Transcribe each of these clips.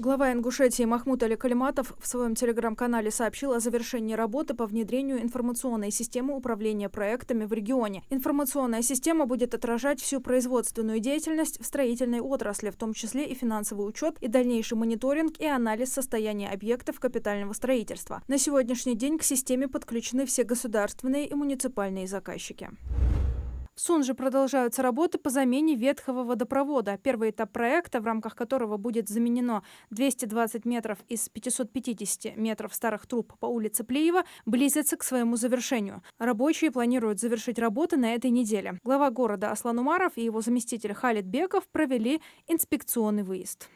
Глава Ингушетии Махмуд Али Калиматов в своем телеграм-канале сообщил о завершении работы по внедрению информационной системы управления проектами в регионе. Информационная система будет отражать всю производственную деятельность в строительной отрасли, в том числе и финансовый учет, и дальнейший мониторинг и анализ состояния объектов капитального строительства. На сегодняшний день к системе подключены все государственные и муниципальные заказчики. В Сунже продолжаются работы по замене ветхого водопровода. Первый этап проекта, в рамках которого будет заменено 220 метров из 550 метров старых труб по улице Плиева, близится к своему завершению. Рабочие планируют завершить работы на этой неделе. Глава города Аслан Умаров и его заместитель Халид Беков провели инспекционный выезд.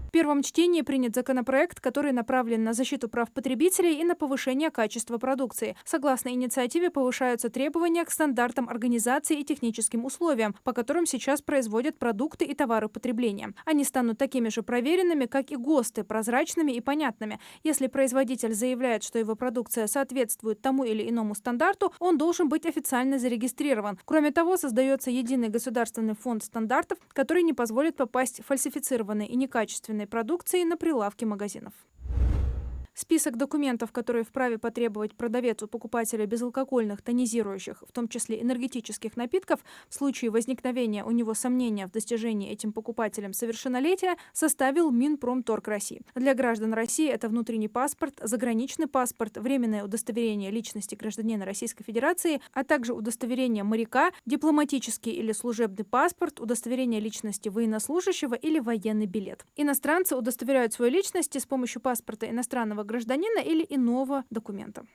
В первом чтении принят законопроект, который направлен на защиту прав потребителей и на повышение качества продукции. Согласно инициативе повышаются требования к стандартам организации и техническим условиям, по которым сейчас производят продукты и товары потребления. Они станут такими же проверенными, как и ГОСТы, прозрачными и понятными. Если производитель заявляет, что его продукция соответствует тому или иному стандарту, он должен быть официально зарегистрирован. Кроме того, создается единый государственный фонд стандартов, который не позволит попасть фальсифицированной и некачественной продукции на прилавки магазинов. Список документов, которые вправе потребовать продавец у покупателя безалкогольных, тонизирующих, в том числе энергетических напитков, в случае возникновения у него сомнения в достижении этим покупателем совершеннолетия, составил Минпромторг России. Для граждан России это внутренний паспорт, заграничный паспорт, временное удостоверение личности гражданина Российской Федерации, а также удостоверение моряка, дипломатический или служебный паспорт, удостоверение личности военнослужащего или военный билет. Иностранцы удостоверяют свою личность с помощью паспорта иностранного гражданина или иного документа.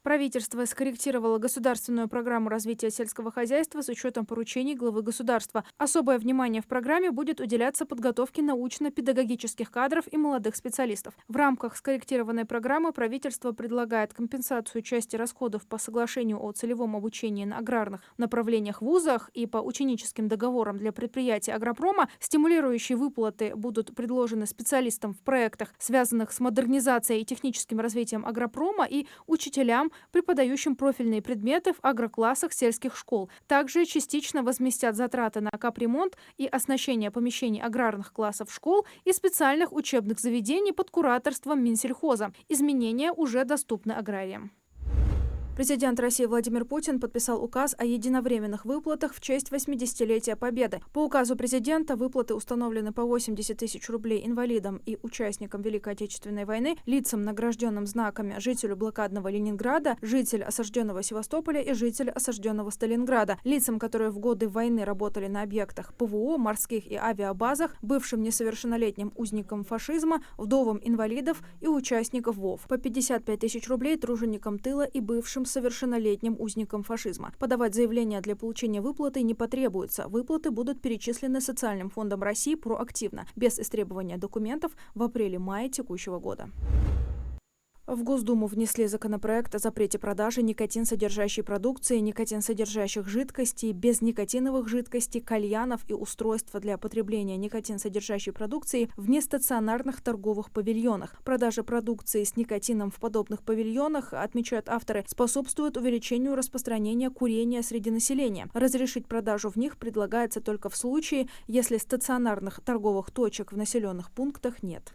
Правительство скорректировало государственную программу развития сельского хозяйства с учетом поручений главы государства. Особое внимание в программе будет уделяться подготовке научно-педагогических кадров и молодых специалистов. В рамках скорректированной программы правительство предлагает компенсацию части расходов по соглашению о целевом обучении на аграрных направлениях в вузах и по ученическим договорам для предприятий агропрома. Стимулирующие выплаты будут предложены специалистам в проектах, связанных с модернизацией и техническим развитием агропрома, и учителям, преподающим профильные предметы в агроклассах сельских школ. Также частично возместят затраты на капремонт и оснащение помещений аграрных классов школ и специальных учебных заведений под кураторством Минсельхоза. Изменения уже доступны аграриям. Президент России Владимир Путин подписал указ о единовременных выплатах в честь 80-летия Победы. По указу президента выплаты установлены по 80 тысяч рублей инвалидам и участникам Великой Отечественной войны, лицам, награжденным знаками, жителю блокадного Ленинграда, житель осажденного Севастополя и житель осажденного Сталинграда, лицам, которые в годы войны работали на объектах ПВО, морских и авиабазах, бывшим несовершеннолетним узникам фашизма, вдовам инвалидов и участников ВОВ. По 55 тысяч рублей труженикам тыла и бывшим совершеннолетним узникам фашизма. Подавать заявление для получения выплаты не потребуется. Выплаты будут перечислены Социальным фондом России проактивно, без истребования документов в апреле-мае текущего года. В Госдуму внесли законопроект о запрете продажи никотин-содержащей продукции, никотин-содержащих жидкостей, безникотиновых жидкостей, кальянов и устройства для потребления никотин-содержащей продукции в нестационарных торговых павильонах. Продажа продукции с никотином в подобных павильонах, отмечают авторы, способствует увеличению распространения курения среди населения. Разрешить продажу в них предлагается только в случае, если стационарных торговых точек в населенных пунктах нет.